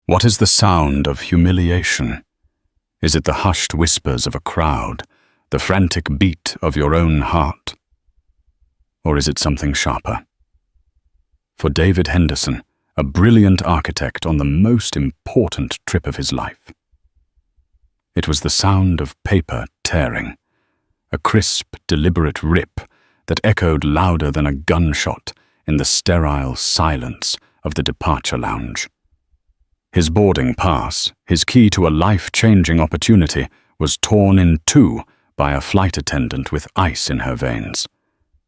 What is the sound of humiliation? Is it the hushed whispers of a crowd, the frantic beat of your own heart? Or is it something sharper? For David Henderson, a brilliant architect on the most important trip of his life, it was the sound of paper tearing, a crisp, deliberate rip that echoed louder than a gunshot in the sterile silence of the departure lounge. His boarding pass, his key to a life-changing opportunity, was torn in two by a flight attendant with ice in her veins.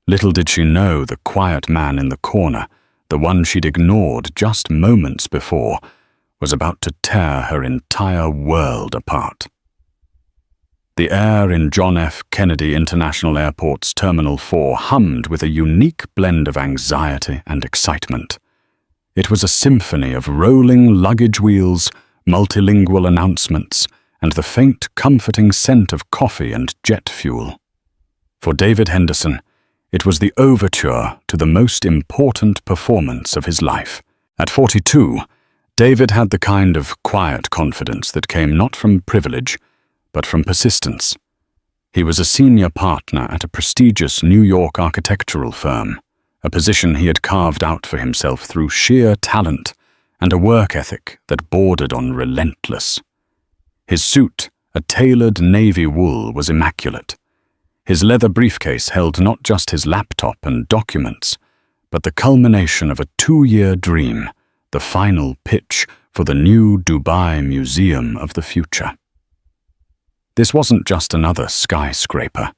Little did she know the quiet man in the corner, the one she'd ignored just moments before, was about to tear her entire world apart. The air in John F. Kennedy International Airport's Terminal 4 hummed with a unique blend of anxiety and excitement. It was a symphony of rolling luggage wheels, multilingual announcements, and the faint, comforting scent of coffee and jet fuel. For David Henderson, it was the overture to the most important performance of his life. At 42, David had the kind of quiet confidence that came not from privilege, but from persistence. He was a senior partner at a prestigious New York architectural firm, a position he had carved out for himself through sheer talent and a work ethic that bordered on relentless. His suit, a tailored navy wool, was immaculate. His leather briefcase held not just his laptop and documents, but the culmination of a 2-year dream, the final pitch for the new Dubai Museum of the Future. This wasn't just another skyscraper.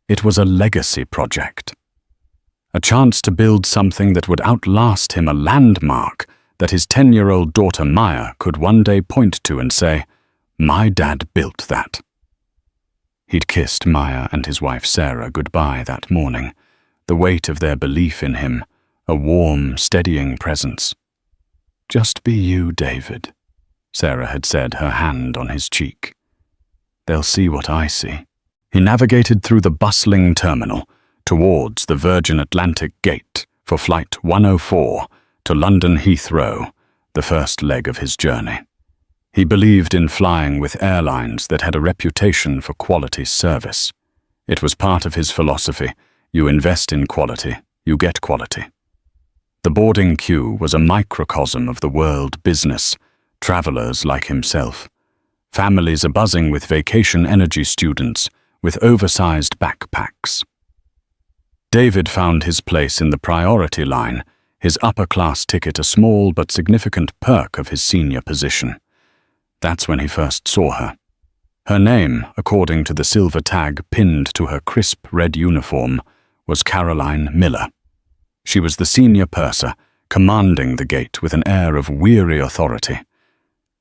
It was a legacy project. A chance to build something that would outlast him, a landmark that his 10-year-old daughter Maya could one day point to and say, "My dad built that." He'd kissed Maya and his wife Sarah goodbye that morning, the weight of their belief in him, a warm, steadying presence. "Just be you, David," Sarah had said, her hand on his cheek. "They'll see what I see." He navigated through the bustling terminal towards the Virgin Atlantic gate for Flight 104 to London Heathrow, the first leg of his journey. He believed in flying with airlines that had a reputation for quality service. It was part of his philosophy: you invest in quality, you get quality. The boarding queue was a microcosm of the world business, travelers like himself. Families are buzzing with vacation energy students with oversized backpacks. David found his place in the priority line, his upper-class ticket a small but significant perk of his senior position. That's when he first saw her. Her name, according to the silver tag pinned to her crisp red uniform, was Caroline Miller. She was the senior purser, commanding the gate with an air of weary authority.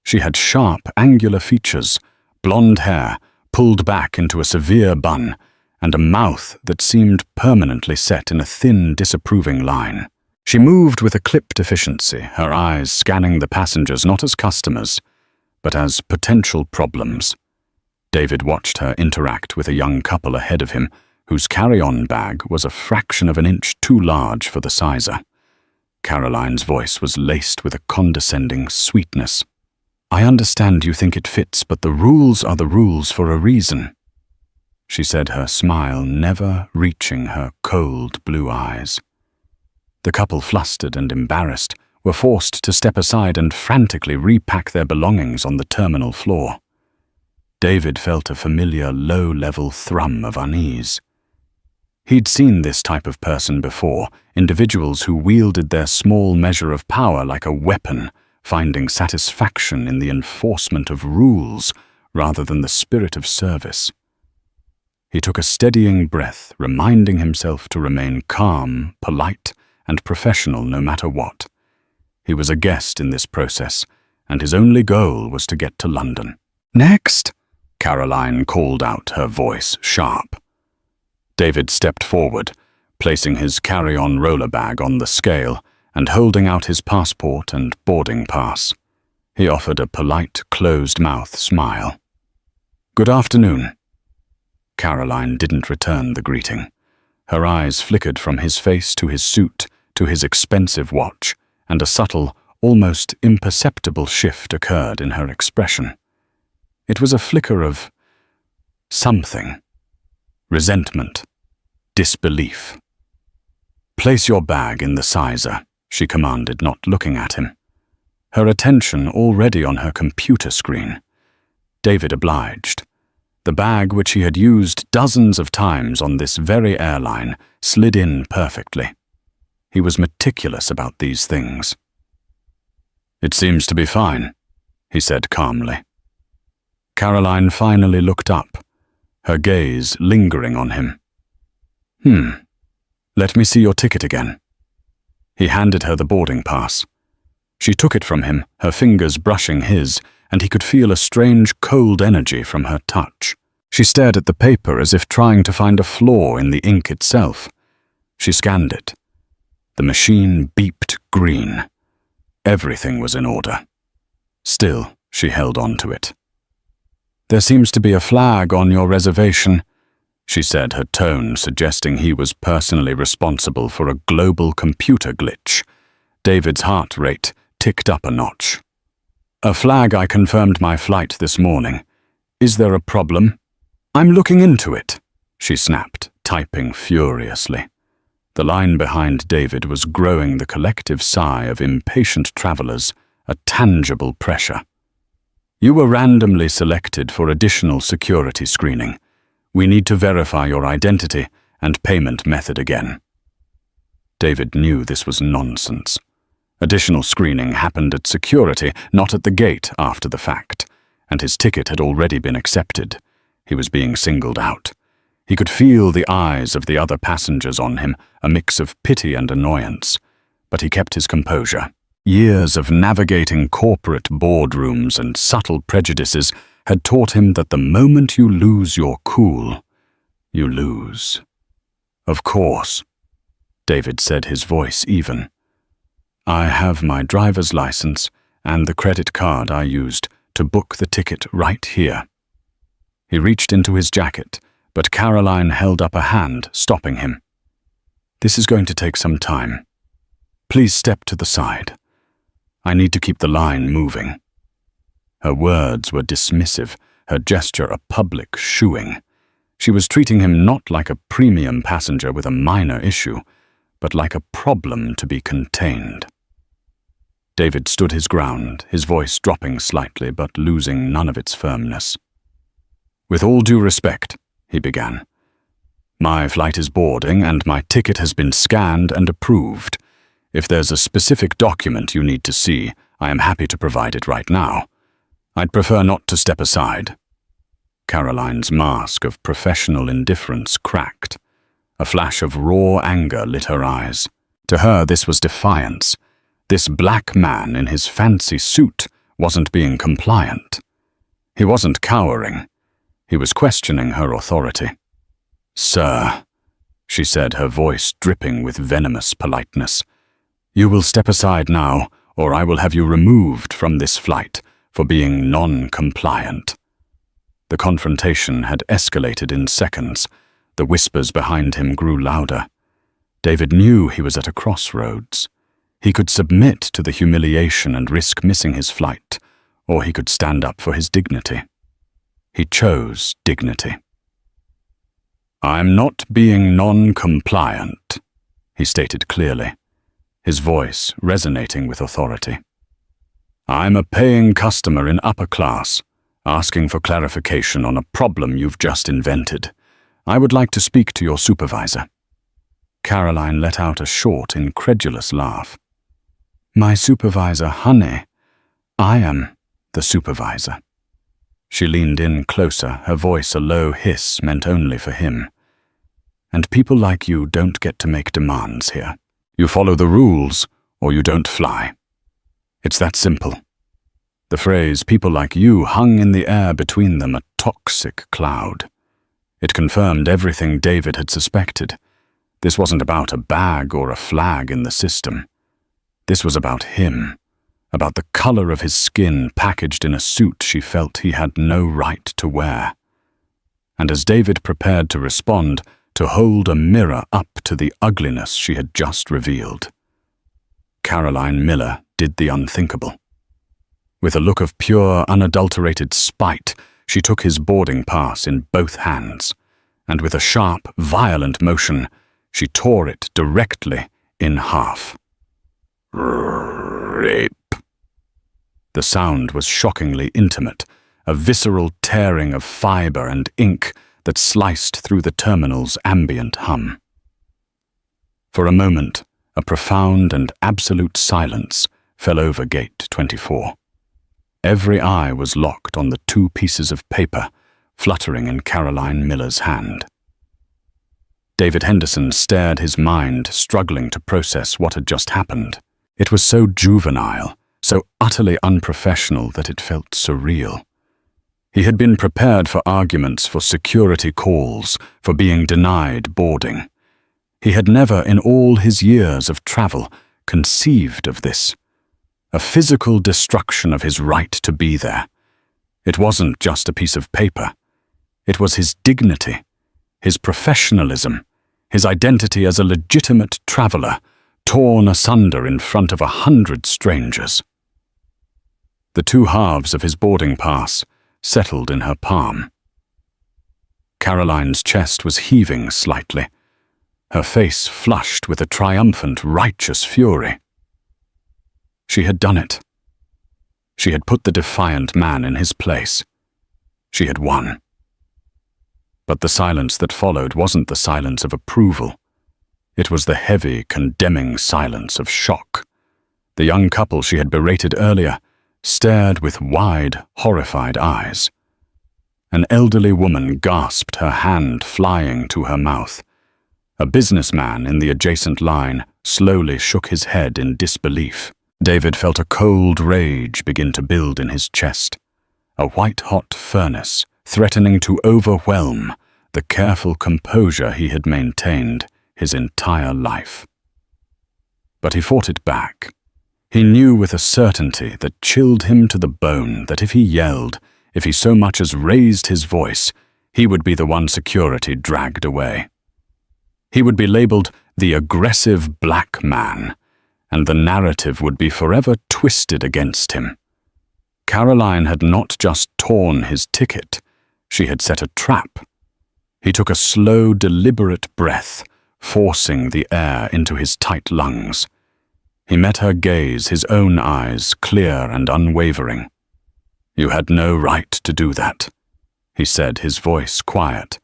She had sharp, angular features, blonde hair pulled back into a severe bun, and a mouth that seemed permanently set in a thin, disapproving line. She moved with a clipped efficiency, her eyes scanning the passengers not as customers, but as potential problems. David watched her interact with a young couple ahead of him, whose carry-on bag was a fraction of an inch too large for the sizer. Caroline's voice was laced with a condescending sweetness. "I understand you think it fits, but the rules are the rules for a reason," she said, her smile never reaching her cold blue eyes. The couple, flustered and embarrassed, were forced to step aside and frantically repack their belongings on the terminal floor. David felt a familiar low-level thrum of unease. He'd seen this type of person before, individuals who wielded their small measure of power like a weapon, finding satisfaction in the enforcement of rules rather than the spirit of service. He took a steadying breath, reminding himself to remain calm, polite, and professional no matter what. He was a guest in this process, and his only goal was to get to London. "Next!" Caroline called out, her voice sharp. David stepped forward, placing his carry-on roller bag on the scale and holding out his passport and boarding pass. He offered a polite, closed-mouth smile. "Good afternoon." Caroline didn't return the greeting. Her eyes flickered from his face to his suit to his expensive watch, and a subtle, almost imperceptible shift occurred in her expression. It was a flicker of something. Resentment. Disbelief. "Place your bag in the sizer," she commanded, not looking at him. Her attention already on her computer screen. David obliged. The bag, which he had used dozens of times on this very airline, slid in perfectly. He was meticulous about these things. "It seems to be fine," he said calmly. Caroline finally looked up, her gaze lingering on him. Let me see your ticket again." He handed her the boarding pass. She took it from him, her fingers brushing his, and he could feel a strange cold energy from her touch. She stared at the paper as if trying to find a flaw in the ink itself. She scanned it. The machine beeped green. Everything was in order. Still, she held on to it. "There seems to be a flag on your reservation," she said, her tone suggesting he was personally responsible for a global computer glitch. David's heart rate ticked up a notch. "A flag. I confirmed my flight this morning. Is there a problem?" "I'm looking into it," she snapped, typing furiously. The line behind David was growing the collective sigh of impatient travelers, a tangible pressure. "You were randomly selected for additional security screening. We need to verify your identity and payment method again." David knew this was nonsense. Additional screening happened at security, not at the gate after the fact, and his ticket had already been accepted. He was being singled out. He could feel the eyes of the other passengers on him, a mix of pity and annoyance, but he kept his composure. Years of navigating corporate boardrooms and subtle prejudices had taught him that the moment you lose your cool, you lose. "Of course," David said, his voice even. "I have my driver's license and the credit card I used to book the ticket right here." He reached into his jacket, but Caroline held up a hand, stopping him. "This is going to take some time. Please step to the side. I need to keep the line moving." Her words were dismissive, her gesture a public shooing. She was treating him not like a premium passenger with a minor issue, but like a problem to be contained. David stood his ground, his voice dropping slightly but losing none of its firmness. "With all due respect," he began, "my flight is boarding and my ticket has been scanned and approved. If there's a specific document you need to see, I am happy to provide it right now. I'd prefer not to step aside." Caroline's mask of professional indifference cracked. A flash of raw anger lit her eyes. To her, this was defiance. This black man in his fancy suit wasn't being compliant. He wasn't cowering. He was questioning her authority. "Sir," she said, her voice dripping with venomous politeness, "you will step aside now, or I will have you removed from this flight for being non-compliant." The confrontation had escalated in seconds. The whispers behind him grew louder. David knew he was at a crossroads. He could submit to the humiliation and risk missing his flight, or he could stand up for his dignity. He chose dignity. "I'm not being non-compliant," he stated clearly, his voice resonating with authority. "I'm a paying customer in upper class, asking for clarification on a problem you've just invented. I would like to speak to your supervisor." Caroline let out a short, incredulous laugh. "My supervisor, honey. I am the supervisor." She leaned in closer, her voice a low hiss meant only for him. "And people like you don't get to make demands here. You follow the rules, or you don't fly. It's that simple." The phrase "people like you" hung in the air between them, a toxic cloud. It confirmed everything David had suspected. This wasn't about a bag or a flag in the system. This was about him, about the color of his skin packaged in a suit she felt he had no right to wear. And as David prepared to respond, to hold a mirror up to the ugliness she had just revealed, Caroline Miller did the unthinkable. With a look of pure, unadulterated spite, she took his boarding pass in both hands, and with a sharp, violent motion, she tore it directly in half. Rape. The sound was shockingly intimate, a visceral tearing of fibre and ink that sliced through the terminal's ambient hum. For a moment, a profound and absolute silence fell over Gate 24. Every eye was locked on the 2 pieces of paper fluttering in Caroline Miller's hand. David Henderson stared, his mind struggling to process what had just happened. It was so juvenile, so utterly unprofessional that it felt surreal. He had been prepared for arguments, for security calls, for being denied boarding. He had never, in all his years of travel, conceived of this. A physical destruction of his right to be there. It wasn't just a piece of paper. It was his dignity, his professionalism, his identity as a legitimate traveler, torn asunder in front of 100 strangers. The 2 halves of his boarding pass settled in her palm. Caroline's chest was heaving slightly, her face flushed with a triumphant, righteous fury. She had done it. She had put the defiant man in his place. She had won. But the silence that followed wasn't the silence of approval. It was the heavy, condemning silence of shock. The young couple she had berated earlier stared with wide, horrified eyes. An elderly woman gasped, her hand flying to her mouth. A businessman in the adjacent line slowly shook his head in disbelief. David felt a cold rage begin to build in his chest, a white-hot furnace threatening to overwhelm the careful composure he had maintained his entire life. But he fought it back. He knew with a certainty that chilled him to the bone that if he yelled, if he so much as raised his voice, he would be the one security dragged away. He would be labeled the aggressive black man, and the narrative would be forever twisted against him. Caroline had not just torn his ticket, she had set a trap. He took a slow, deliberate breath, forcing the air into his tight lungs. He met her gaze, his own eyes clear and unwavering. "You had no right to do that," he said, his voice quiet,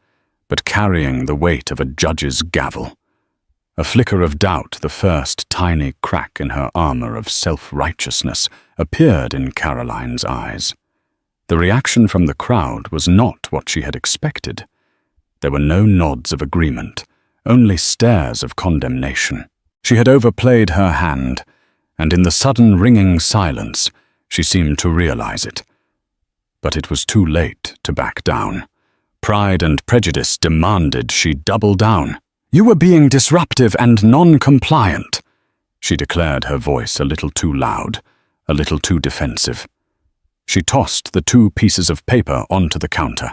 but carrying the weight of a judge's gavel. A flicker of doubt, the first tiny crack in her armor of self-righteousness, appeared in Caroline's eyes. The reaction from the crowd was not what she had expected. There were no nods of agreement, only stares of condemnation. She had overplayed her hand, and in the sudden ringing silence, she seemed to realize it. But it was too late to back down. Pride and prejudice demanded she double down. "You were being disruptive and non-compliant," she declared, her voice a little too loud, a little too defensive. She tossed the 2 pieces of paper onto the counter.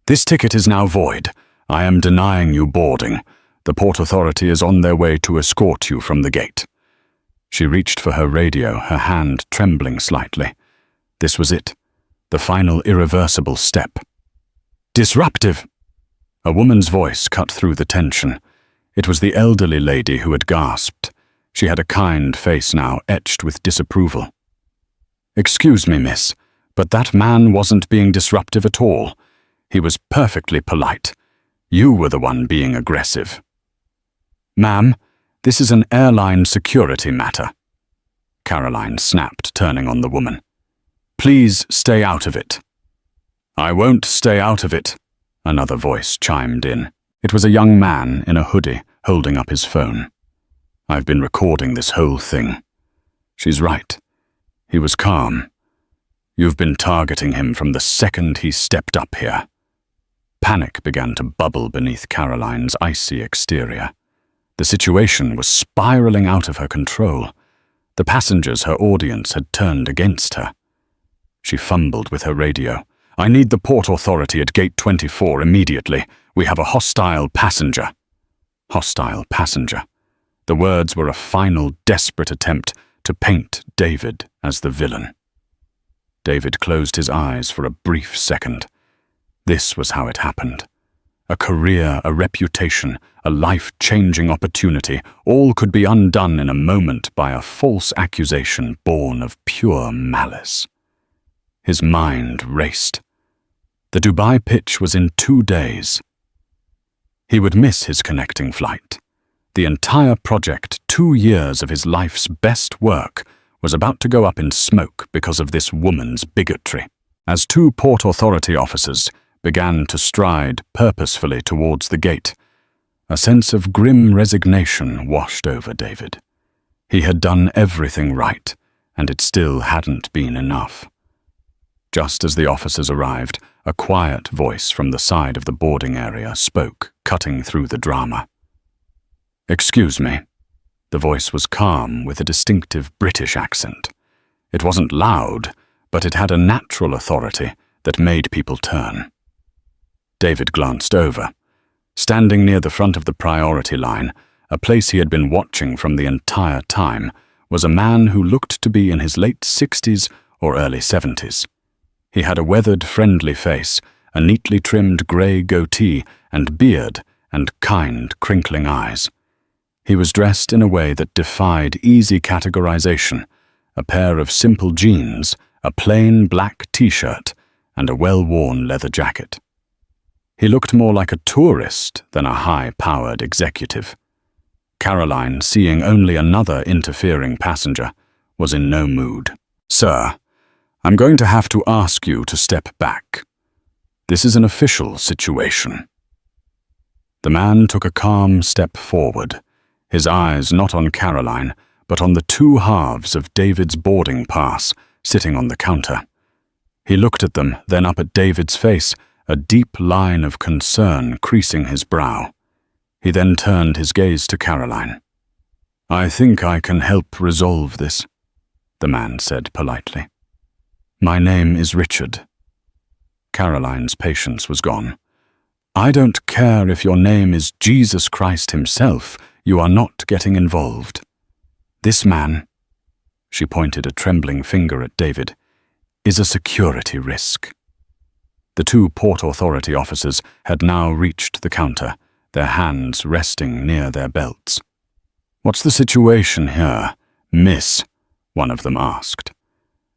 "This ticket is now void. I am denying you boarding. The Port Authority is on their way to escort you from the gate." She reached for her radio, her hand trembling slightly. This was it, the final irreversible step. "Disruptive!" A woman's voice cut through the tension. It was the elderly lady who had gasped. She had a kind face now, etched with disapproval. "Excuse me, miss, but that man wasn't being disruptive at all. He was perfectly polite. You were the one being aggressive." "Ma'am, this is an airline security matter," Caroline snapped, turning on the woman. "Please stay out of it." "I won't stay out of it," another voice chimed in. It was a young man in a hoodie, holding up his phone. "I've been recording this whole thing. She's right. He was calm. You've been targeting him from the second he stepped up here." Panic began to bubble beneath Caroline's icy exterior. The situation was spiraling out of her control. The passengers, her audience, had turned against her. She fumbled with her radio. "I need the Port Authority at Gate 24 immediately. We have a hostile passenger." Hostile passenger. The words were a final, desperate attempt to paint David as the villain. David closed his eyes for a brief second. This was how it happened. A career, a reputation, a life-changing opportunity, all could be undone in a moment by a false accusation born of pure malice. His mind raced. The Dubai pitch was in 2 days. He would miss his connecting flight. The entire project, 2 years of his life's best work, was about to go up in smoke because of this woman's bigotry. As 2 Port Authority officers began to stride purposefully towards the gate, a sense of grim resignation washed over David. He had done everything right, and it still hadn't been enough. Just as the officers arrived, a quiet voice from the side of the boarding area spoke, cutting through the drama. "Excuse me." The voice was calm with a distinctive British accent. It wasn't loud, but it had a natural authority that made people turn. David glanced over. Standing near the front of the priority line, a place he had been watching from the entire time, was a man who looked to be in his late 60s or early 70s. He had a weathered, friendly face, a neatly trimmed grey goatee and beard, and kind, crinkling eyes. He was dressed in a way that defied easy categorization: a pair of simple jeans, a plain black t-shirt, and a well-worn leather jacket. He looked more like a tourist than a high-powered executive. Caroline, seeing only another interfering passenger, was in no mood. "Sir, I'm going to have to ask you to step back. This is an official situation." The man took a calm step forward, his eyes not on Caroline, but on the 2 halves of David's boarding pass sitting on the counter. He looked at them, then up at David's face, a deep line of concern creasing his brow. He then turned his gaze to Caroline. "I think I can help resolve this," the man said politely. "My name is Richard." Caroline's patience was gone. "I don't care if your name is Jesus Christ himself, you are not getting involved. This man," she pointed a trembling finger at David, "is a security risk." The 2 Port Authority officers had now reached the counter, their hands resting near their belts. "What's the situation here, miss?" one of them asked.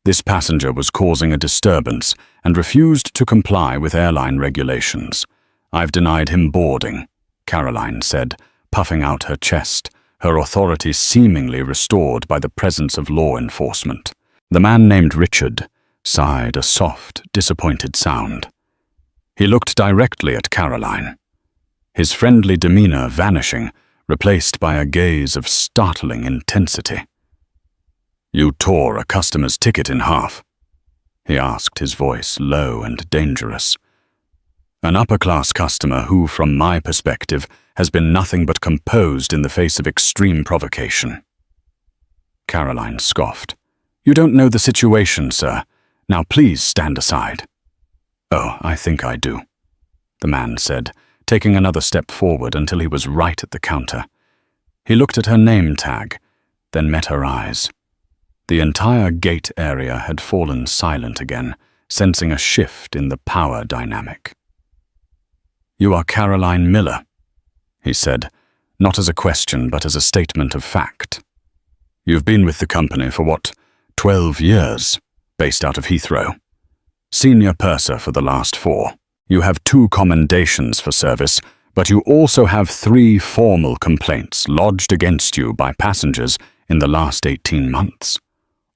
This passenger was causing a disturbance and refused to comply with airline regulations. "I've denied him boarding," Caroline said, puffing out her chest, her authority seemingly restored by the presence of law enforcement. The man named Richard sighed a soft, disappointed sound. He looked directly at Caroline, his friendly demeanor vanishing, replaced by a gaze of startling intensity. "You tore a customer's ticket in half?" he asked, his voice low and dangerous. "An upper-class customer who, from my perspective, has been nothing but composed in the face of extreme provocation." Caroline scoffed. "You don't know the situation, sir. Now please stand aside." "Oh, I think I do," the man said, taking another step forward until he was right at the counter. He looked at her name tag, then met her eyes. The entire gate area had fallen silent again, sensing a shift in the power dynamic. "You are Caroline Miller," he said, not as a question but as a statement of fact. "You've been with the company for 12 years, based out of Heathrow. Senior purser for the last 4. You have 2 commendations for service, but you also have 3 formal complaints lodged against you by passengers in the last 18 months.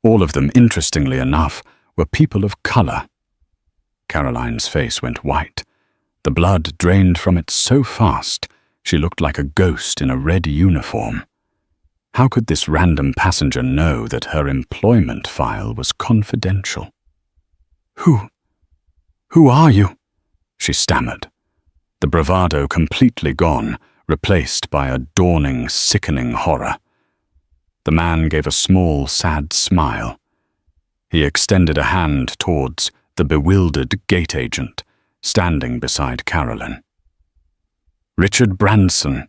All of them, interestingly enough, were people of color." Caroline's face went white. The blood drained from it so fast, she looked like a ghost in a red uniform. How could this random passenger know that her employment file was confidential? Who are you?" she stammered, the bravado completely gone, replaced by a dawning, sickening horror. The man gave a small, sad smile. He extended a hand towards the bewildered gate agent, standing beside Caroline. "Richard Branson,"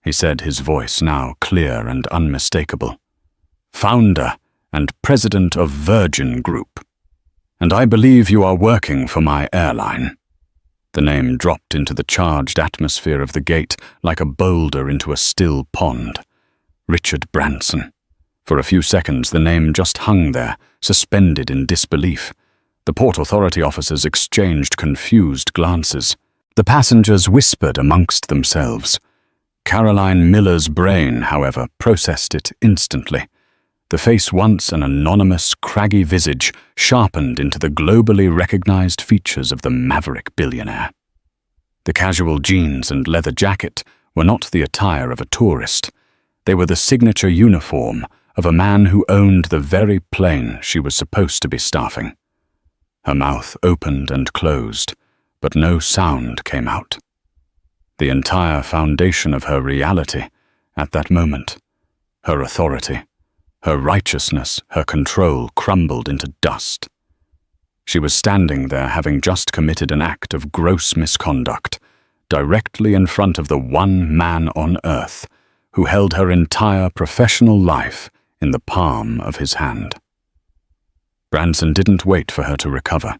he said, his voice now clear and unmistakable. "Founder and president of Virgin Group. And I believe you are working for my airline." The name dropped into the charged atmosphere of the gate like a boulder into a still pond. Richard Branson. For a few seconds the name just hung there, suspended in disbelief. The Port Authority officers exchanged confused glances. The passengers whispered amongst themselves. Caroline Miller's brain, however, processed it instantly. The face, once an anonymous, craggy visage, sharpened into the globally recognized features of the maverick billionaire. The casual jeans and leather jacket were not the attire of a tourist. They were the signature uniform of a man who owned the very plane she was supposed to be staffing. Her mouth opened and closed, but no sound came out. The entire foundation of her reality, at that moment, her authority, her righteousness, her control, crumbled into dust. She was standing there having just committed an act of gross misconduct, directly in front of the one man on earth who held her entire professional life in the palm of his hand. Branson didn't wait for her to recover.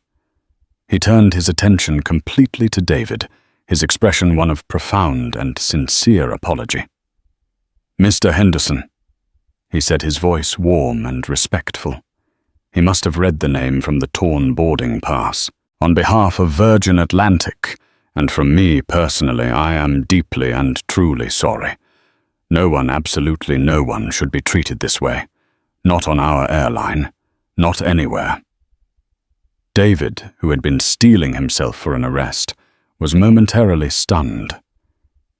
He turned his attention completely to David, his expression one of profound and sincere apology. "Mr. Henderson," he said, his voice warm and respectful. He must have read the name from the torn boarding pass. "On behalf of Virgin Atlantic, and from me personally, I am deeply and truly sorry. No one, absolutely no one, should be treated this way. Not on our airline. Not anywhere." David, who had been steeling himself for an arrest, was momentarily stunned.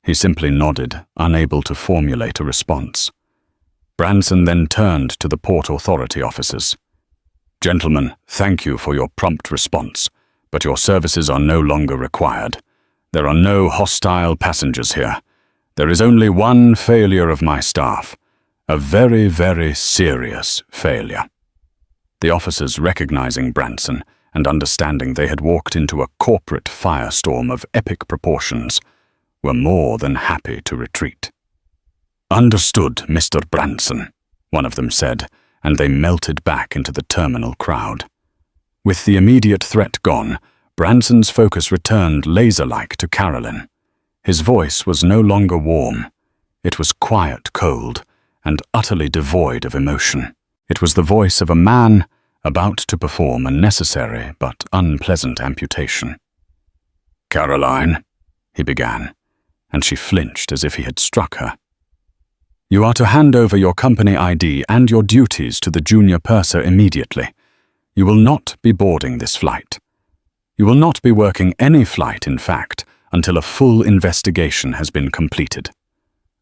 He simply nodded, unable to formulate a response. Branson then turned to the Port Authority officers. "Gentlemen, thank you for your prompt response, but your services are no longer required. There are no hostile passengers here. There is only one failure of my staff, a very, very serious failure." The officers, recognizing Branson and understanding they had walked into a corporate firestorm of epic proportions, were more than happy to retreat. "Understood, Mr. Branson," one of them said, and they melted back into the terminal crowd. With the immediate threat gone, Branson's focus returned laser-like to Carolyn. His voice was no longer warm. It was quiet, cold, and utterly devoid of emotion. It was the voice of a man about to perform a necessary but unpleasant amputation. "Caroline," he began, and she flinched as if he had struck her. "You are to hand over your company ID and your duties to the junior purser immediately. You will not be boarding this flight. You will not be working any flight, in fact, until a full investigation has been completed.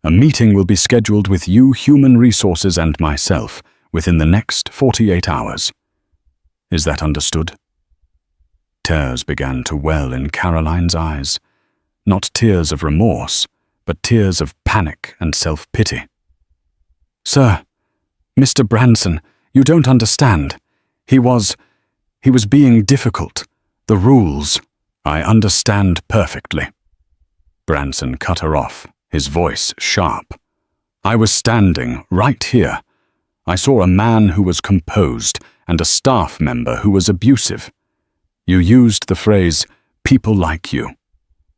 A meeting will be scheduled with you, Human Resources, and myself within the next 48 hours. Is that understood?" Tears began to well in Caroline's eyes. Not tears of remorse, but tears of panic and self-pity. "Sir, Mr. Branson, you don't understand. He was being difficult. The rules." "I understand perfectly." Branson cut her off, his voice sharp. "I was standing right here. I saw a man who was composed and a staff member who was abusive. You used the phrase, 'people like you.'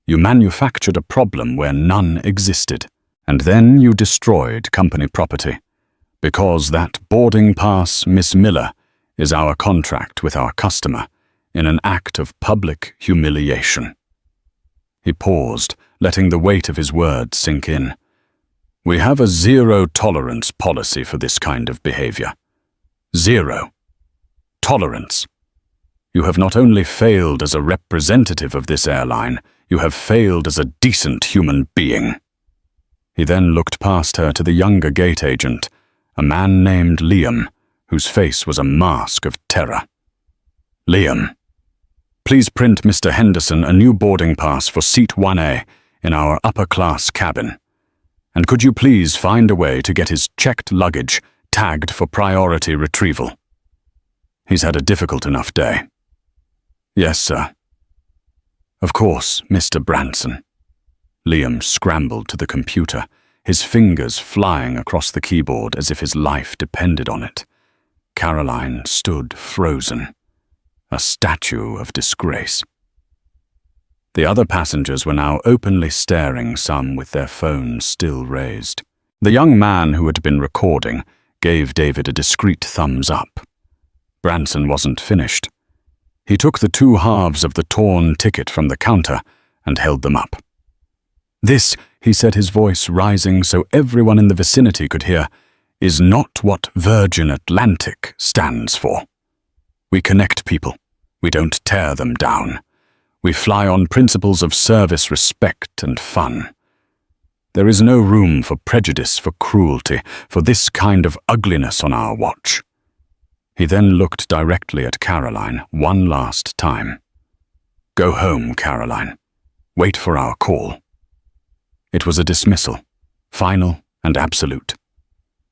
You manufactured a problem where none existed, and then you destroyed company property. Because that boarding pass, Miss Miller, is our contract with our customer, in an act of public humiliation." He paused, letting the weight of his words sink in. "We have a zero-tolerance policy for this kind of behavior. Zero tolerance. You have not only failed as a representative of this airline, you have failed as a decent human being." He then looked past her to the younger gate agent, a man named Liam, whose face was a mask of terror. "Liam, please print Mr. Henderson a new boarding pass for seat 1A in our upper-class cabin. And could you please find a way to get his checked luggage tagged for priority retrieval? He's had a difficult enough day." "Yes, sir." "Of course, Mr. Branson." Liam scrambled to the computer, his fingers flying across the keyboard as if his life depended on it. Caroline stood frozen, a statue of disgrace. The other passengers were now openly staring, some with their phones still raised. The young man who had been recording gave David a discreet thumbs up. Branson wasn't finished. He took the two halves of the torn ticket from the counter and held them up. "This," he said, his voice rising so everyone in the vicinity could hear, "is not what Virgin Atlantic stands for. We connect people. We don't tear them down. We fly on principles of service, respect, and fun. There is no room for prejudice, for cruelty, for this kind of ugliness on our watch." He then looked directly at Caroline one last time. "Go home, Caroline. Wait for our call." It was a dismissal, final and absolute.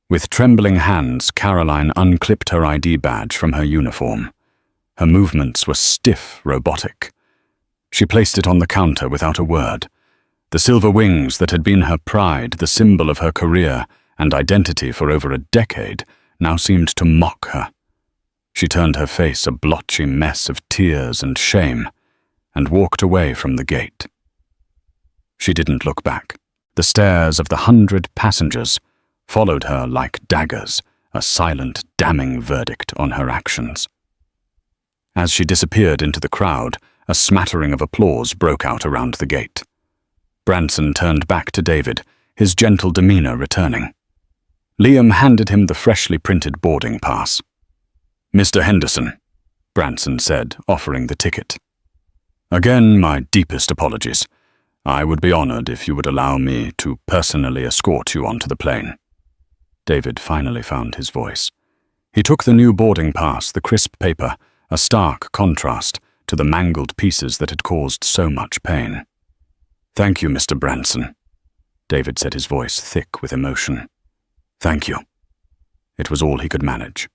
With trembling hands, Caroline unclipped her ID badge from her uniform. Her movements were stiff, robotic. She placed it on the counter without a word. The silver wings that had been her pride, the symbol of her career and identity for over a decade, now seemed to mock her. She turned her face a blotchy mess of tears and shame, and walked away from the gate. She didn't look back. The stares of the 100 passengers followed her like daggers, a silent, damning verdict on her actions. As she disappeared into the crowd, a smattering of applause broke out around the gate. Branson turned back to David, his gentle demeanor returning. Liam handed him the freshly printed boarding pass. "Mr. Henderson," Branson said, offering the ticket. "Again, my deepest apologies. I would be honored if you would allow me to personally escort you onto the plane." David finally found his voice. He took the new boarding pass, the crisp paper, a stark contrast to the mangled pieces that had caused so much pain. "Thank you, Mr. Branson," David said, his voice thick with emotion. "Thank you." It was all he could manage.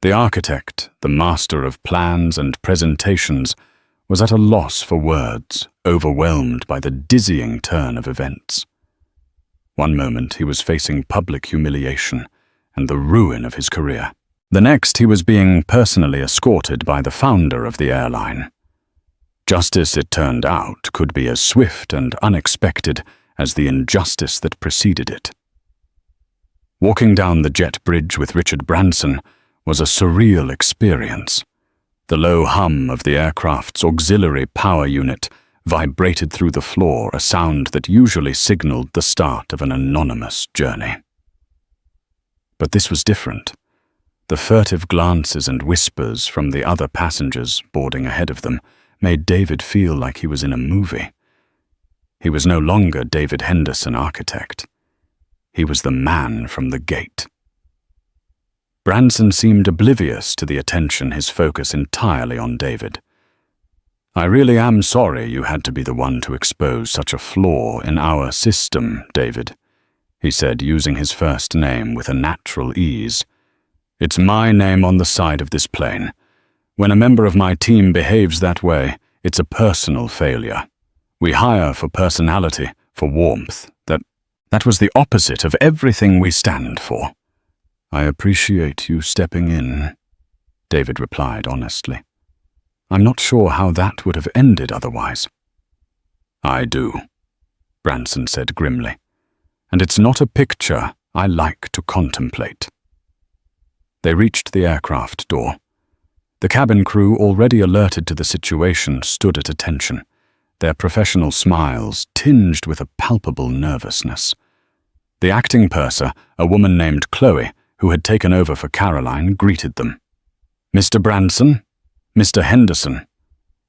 The architect, the master of plans and presentations, was at a loss for words, overwhelmed by the dizzying turn of events. One moment he was facing public humiliation and the ruin of his career. The next he was being personally escorted by the founder of the airline. Justice, it turned out, could be as swift and unexpected as the injustice that preceded it. Walking down the jet bridge with Richard Branson was a surreal experience. The low hum of the aircraft's auxiliary power unit vibrated through the floor, a sound that usually signaled the start of an anonymous journey. But this was different. The furtive glances and whispers from the other passengers boarding ahead of them made David feel like he was in a movie. He was no longer David Henderson, architect. He was the man from the gate. Branson seemed oblivious to the attention, his focus entirely on David. "I really am sorry you had to be the one to expose such a flaw in our system, David," he said, using his first name with a natural ease. "It's my name on the side of this plane. When a member of my team behaves that way, it's a personal failure. We hire for personality, for warmth. That was the opposite of everything we stand for." "I appreciate you stepping in," David replied honestly. "I'm not sure how that would have ended otherwise." "I do," Branson said grimly, "and it's not a picture I like to contemplate." They reached the aircraft door. The cabin crew, already alerted to the situation, stood at attention, their professional smiles tinged with a palpable nervousness. The acting purser, a woman named Chloe, who had taken over for Caroline, greeted them. "Mr. Branson, Mr. Henderson,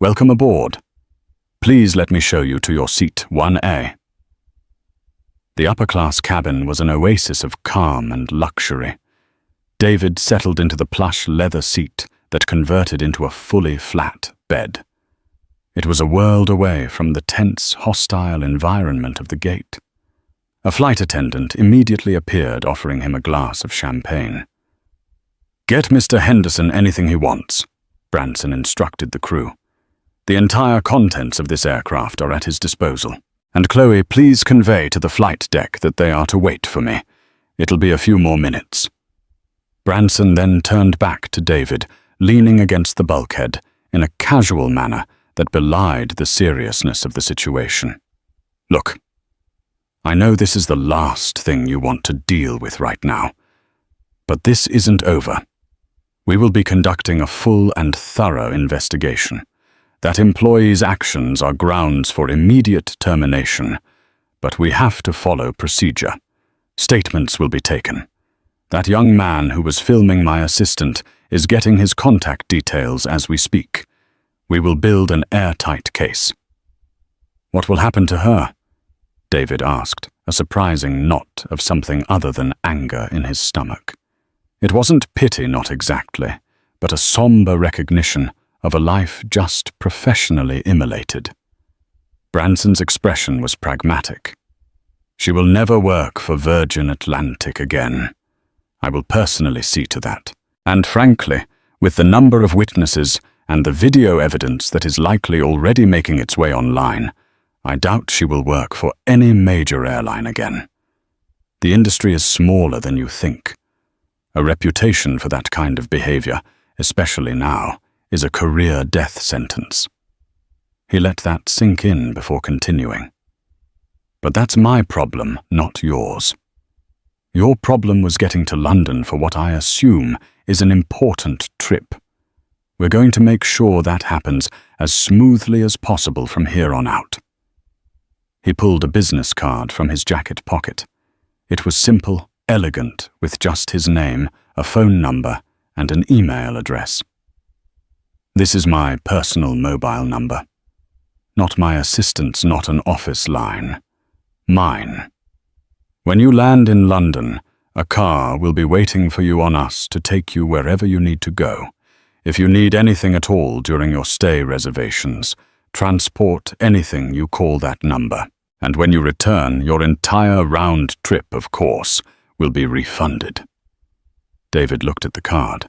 welcome aboard. Please let me show you to your seat 1A." The upper-class cabin was an oasis of calm and luxury. David settled into the plush leather seat that converted into a fully flat bed. It was a world away from the tense, hostile environment of the gate. A flight attendant immediately appeared, offering him a glass of champagne. "Get Mr. Henderson anything he wants," Branson instructed the crew. "The entire contents of this aircraft are at his disposal. And Chloe, please convey to the flight deck that they are to wait for me. It'll be a few more minutes." Branson then turned back to David, leaning against the bulkhead in a casual manner that belied the seriousness of the situation. "Look, I know this is the last thing you want to deal with right now, but this isn't over. We will be conducting a full and thorough investigation. That employee's actions are grounds for immediate termination, but we have to follow procedure. Statements will be taken. That young man who was filming my assistant is getting his contact details as we speak. We will build an airtight case." "What will happen to her?" David asked, a surprising knot of something other than anger in his stomach. It wasn't pity, not exactly, but a somber recognition of a life just professionally immolated. Branson's expression was pragmatic. "She will never work for Virgin Atlantic again. I will personally see to that. And frankly, with the number of witnesses and the video evidence that is likely already making its way online, I doubt she will work for any major airline again. The industry is smaller than you think. A reputation for that kind of behavior, especially now, is a career death sentence." He let that sink in before continuing. "But that's my problem, not yours. Your problem was getting to London for what I assume is an important trip. We're going to make sure that happens as smoothly as possible from here on out." He pulled a business card from his jacket pocket. It was simple, elegant, with just his name, a phone number, and an email address. "This is my personal mobile number. Not my assistant's, not an office line. Mine. When you land in London, a car will be waiting for you on us to take you wherever you need to go. If you need anything at all during your stay reservations, transport anything you call that number. And when you return, your entire round trip, of course, will be refunded." David looked at the card.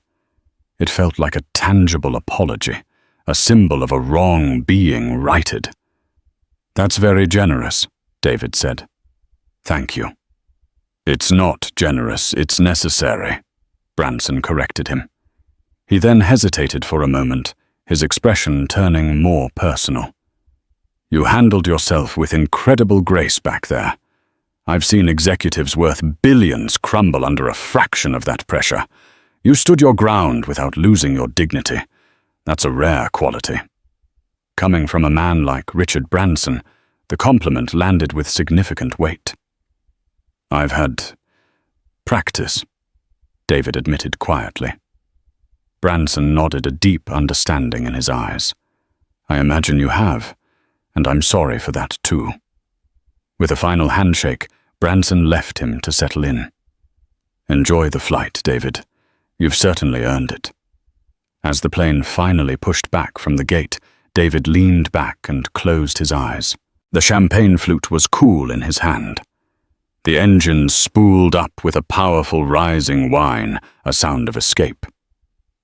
It felt like a tangible apology, a symbol of a wrong being righted. "That's very generous," David said. "Thank you." "It's not generous, it's necessary," Branson corrected him. He then hesitated for a moment, his expression turning more personal. "You handled yourself with incredible grace back there. I've seen executives worth billions crumble under a fraction of that pressure. You stood your ground without losing your dignity. That's a rare quality." Coming from a man like Richard Branson, the compliment landed with significant weight. "I've had practice," David admitted quietly. Branson nodded, a deep understanding in his eyes. "I imagine you have, and I'm sorry for that too." With a final handshake, Branson left him to settle in. "Enjoy the flight, David. You've certainly earned it." As the plane finally pushed back from the gate, David leaned back and closed his eyes. The champagne flute was cool in his hand. The engines spooled up with a powerful rising whine, a sound of escape.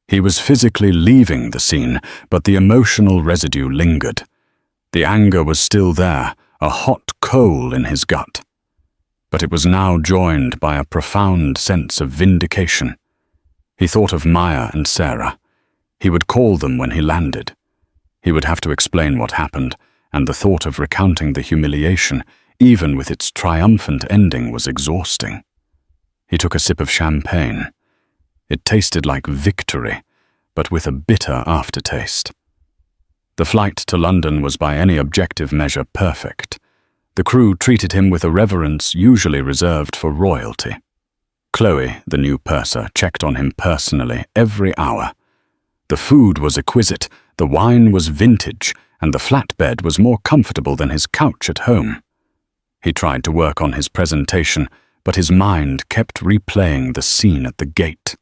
He was physically leaving the scene, but the emotional residue lingered. The anger was still there, a hot coal in his gut. But it was now joined by a profound sense of vindication. He thought of Maya and Sarah. He would call them when he landed. He would have to explain what happened, and the thought of recounting the humiliation, even with its triumphant ending, was exhausting. He took a sip of champagne. It tasted like victory, but with a bitter aftertaste. The flight to London was by any objective measure perfect. The crew treated him with a reverence usually reserved for royalty. Chloe, the new purser, checked on him personally every hour. The food was exquisite, the wine was vintage, and the flatbed was more comfortable than his couch at home. He tried to work on his presentation, but his mind kept replaying the scene at the gate.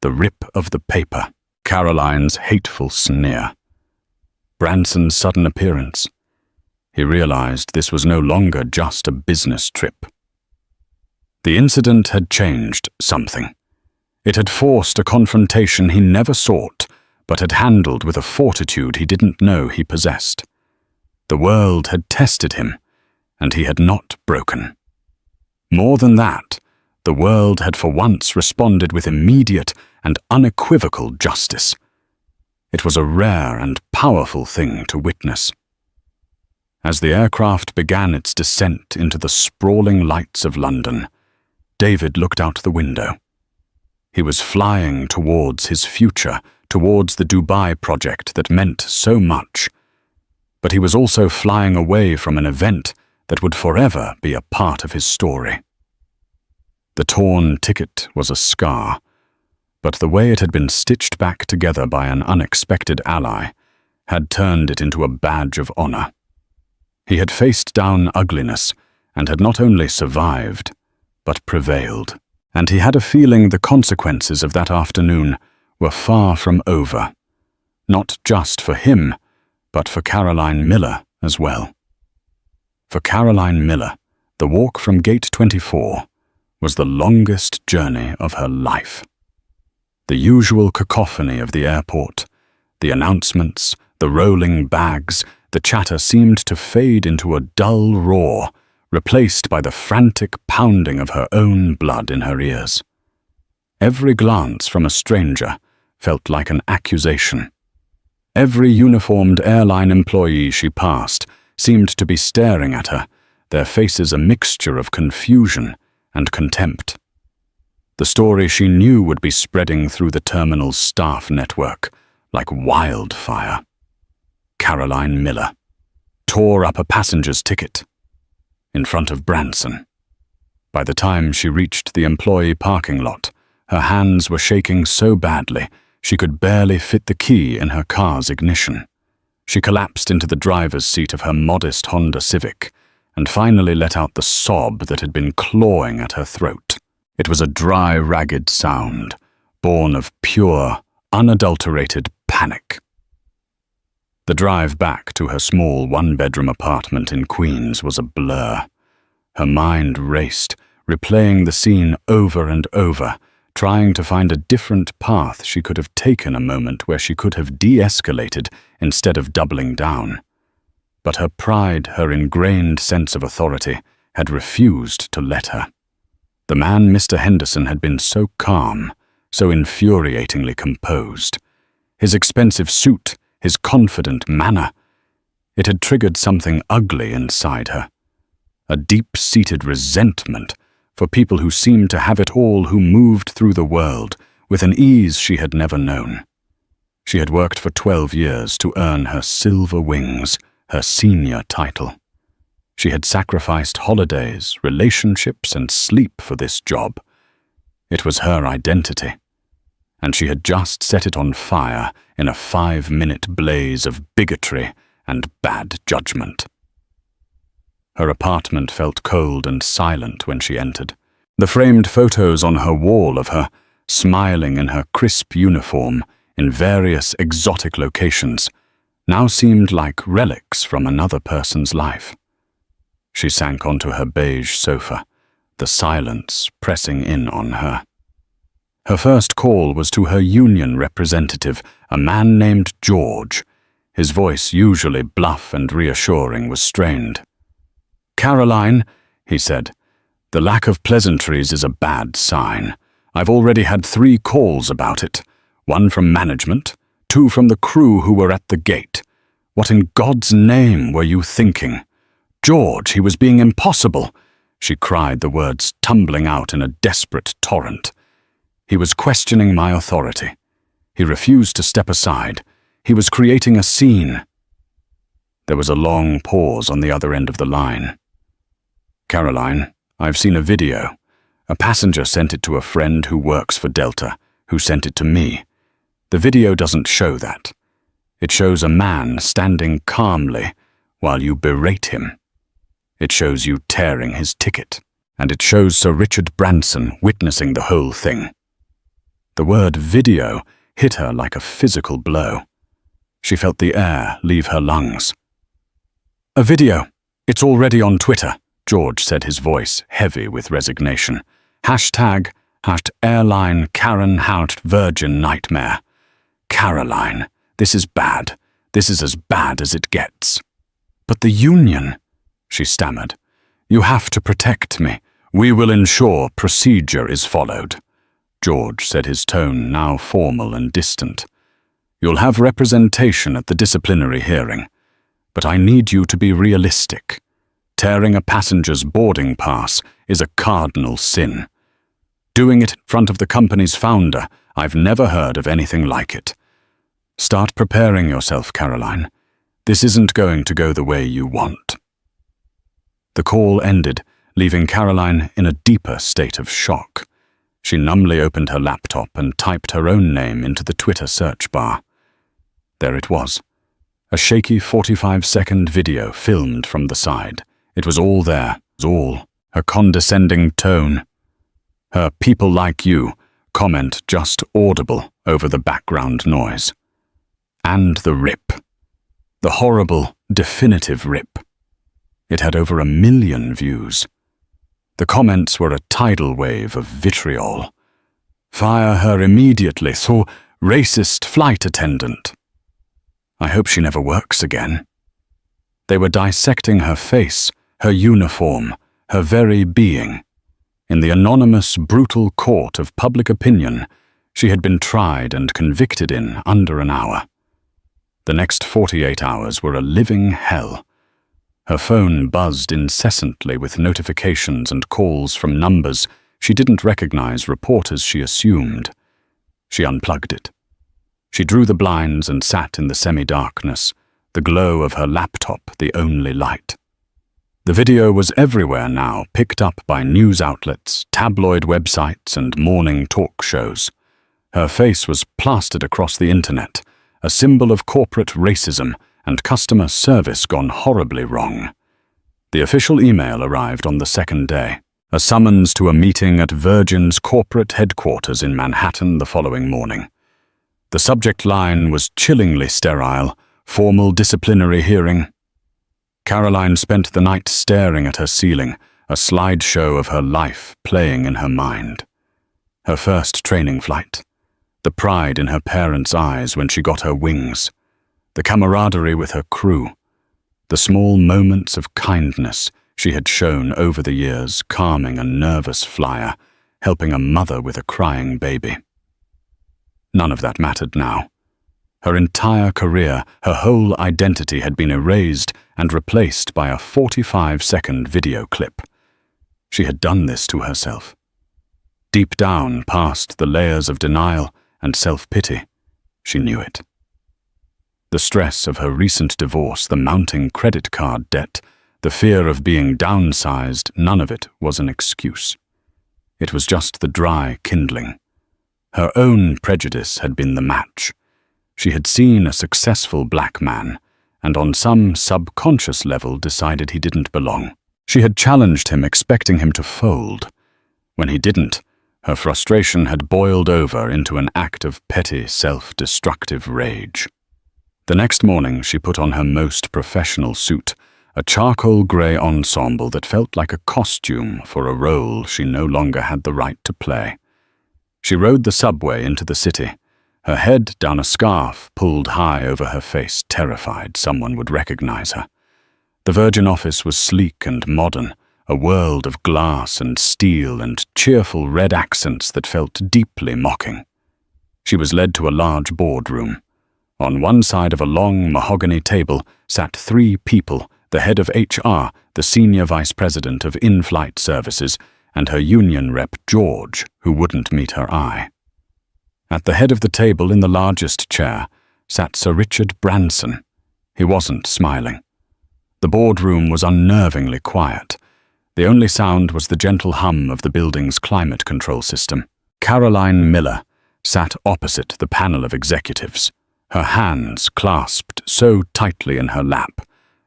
The rip of the paper, Caroline's hateful sneer, Branson's sudden appearance. He realized this was no longer just a business trip. The incident had changed something. It had forced a confrontation he never sought, but had handled with a fortitude he didn't know he possessed. The world had tested him, and he had not broken. More than that, The world had for once responded with immediate and unequivocal justice. It was a rare and powerful thing to witness. As the aircraft began its descent into the sprawling lights of London, David looked out the window. He was flying towards his future, towards the Dubai project that meant so much. But he was also flying away from an event that would forever be a part of his story. The torn ticket was a scar, but the way it had been stitched back together by an unexpected ally had turned it into a badge of honor. He had faced down ugliness and had not only survived, but prevailed. And he had a feeling the consequences of that afternoon were far from over, not just for him, but for Caroline Miller as well. For Caroline Miller, the walk from Gate 24 was the longest journey of her life. The usual cacophony of the airport, the announcements, the rolling bags, the chatter seemed to fade into a dull roar, replaced by the frantic pounding of her own blood in her ears. Every glance from a stranger felt like an accusation. Every uniformed airline employee she passed seemed to be staring at her, their faces a mixture of confusion and contempt. The story she knew would be spreading through the terminal's staff network like wildfire. Caroline Miller tore up a passenger's ticket in front of Branson. By the time she reached the employee parking lot, her hands were shaking so badly she could barely fit the key in her car's ignition. She collapsed into the driver's seat of her modest Honda Civic and finally let out the sob that had been clawing at her throat. It was a dry, ragged sound, born of pure, unadulterated panic. The drive back to her small one-bedroom apartment in Queens was a blur. Her mind raced, replaying the scene over and over, trying to find a different path she could have taken, a moment where she could have de-escalated instead of doubling down. But her pride, her ingrained sense of authority, had refused to let her. The man Mr. Henderson had been so calm, so infuriatingly composed. His expensive suit, his confident manner, it had triggered something ugly inside her. A deep-seated resentment for people who seemed to have it all, who moved through the world with an ease she had never known. She had worked for 12 years to earn her silver wings, her senior title. She had sacrificed holidays, relationships, and sleep for this job. It was her identity, and she had just set it on fire in a 5-minute blaze of bigotry and bad judgment. Her apartment felt cold and silent when she entered. The framed photos on her wall of her, smiling in her crisp uniform in various exotic locations, now seemed like relics from another person's life. She sank onto her beige sofa, the silence pressing in on her. Her first call was to her union representative, a man named George. His voice, usually bluff and reassuring, was strained. "Caroline," he said, "the lack of pleasantries is a bad sign. I've already had 3 calls about it. 1 from management, 2 from the crew who were at the gate. What in God's name were you thinking? George, he was being impossible," she cried, the words tumbling out in a desperate torrent. "He was questioning my authority. He refused to step aside. He was creating a scene." There was a long pause on the other end of the line. "Caroline, I've seen a video. A passenger sent it to a friend who works for Delta, who sent it to me. The video doesn't show that. It shows a man standing calmly while you berate him. It shows you tearing his ticket, and it shows Sir Richard Branson witnessing the whole thing." The word video hit her like a physical blow. She felt the air leave her lungs. "A video. It's already on Twitter," George said, his voice heavy with resignation. #Airline Karen Hout Virgin Nightmare. Caroline, this is bad. This is as bad as it gets." "But the union," she stammered. "You have to protect me. We will ensure procedure is followed." George said, his tone now formal and distant. "You'll have representation at the disciplinary hearing, but I need you to be realistic. Tearing a passenger's boarding pass is a cardinal sin. Doing it in front of the company's founder, I've never heard of anything like it. Start preparing yourself, Caroline. This isn't going to go the way you want." The call ended, leaving Caroline in a deeper state of shock. She numbly opened her laptop and typed her own name into the Twitter search bar. There it was, a shaky 45-second video filmed from the side. It was all there, all. Her condescending tone, her "people like you" comment just audible over the background noise. And the rip. The horrible, definitive rip. It had over 1 million views. The comments were a tidal wave of vitriol. "Fire her immediately, so racist flight attendant. I hope she never works again." They were dissecting her face, her uniform, her very being. In the anonymous, brutal court of public opinion, she had been tried and convicted in under an hour. The next 48 hours were a living hell. Her phone buzzed incessantly with notifications and calls from numbers she didn't recognize, reporters she assumed. She unplugged it. She drew the blinds and sat in the semi-darkness, the glow of her laptop the only light. The video was everywhere now, picked up by news outlets, tabloid websites, and morning talk shows. Her face was plastered across the internet, a symbol of corporate racism and customer service gone horribly wrong. The official email arrived on the second day, a summons to a meeting at Virgin's corporate headquarters in Manhattan the following morning. The subject line was chillingly sterile: formal disciplinary hearing. Caroline spent the night staring at her ceiling, a slideshow of her life playing in her mind. Her first training flight, the pride in her parents' eyes when she got her wings, the camaraderie with her crew, the small moments of kindness she had shown over the years, calming a nervous flyer, helping a mother with a crying baby. None of that mattered now. Her entire career, her whole identity had been erased and replaced by a 45-second video clip. She had done this to herself. Deep down, past the layers of denial and self-pity, she knew it. The stress of her recent divorce, the mounting credit card debt, the fear of being downsized, none of it was an excuse. It was just the dry kindling. Her own prejudice had been the match. She had seen a successful black man, and on some subconscious level decided he didn't belong. She had challenged him, expecting him to fold. When he didn't, her frustration had boiled over into an act of petty, self-destructive rage. The next morning, she put on her most professional suit, a charcoal grey ensemble that felt like a costume for a role she no longer had the right to play. She rode the subway into the city, her head down a scarf pulled high over her face, terrified someone would recognize her. The Virgin office was sleek and modern, a world of glass and steel and cheerful red accents that felt deeply mocking. She was led to a large boardroom. On one side of a long mahogany table sat 3 people, the head of HR, the senior vice president of in-flight services, and her union rep, George, who wouldn't meet her eye. At the head of the table, in the largest chair, sat Sir Richard Branson. He wasn't smiling. The boardroom was unnervingly quiet. The only sound was the gentle hum of the building's climate control system. Caroline Miller sat opposite the panel of executives, her hands clasped so tightly in her lap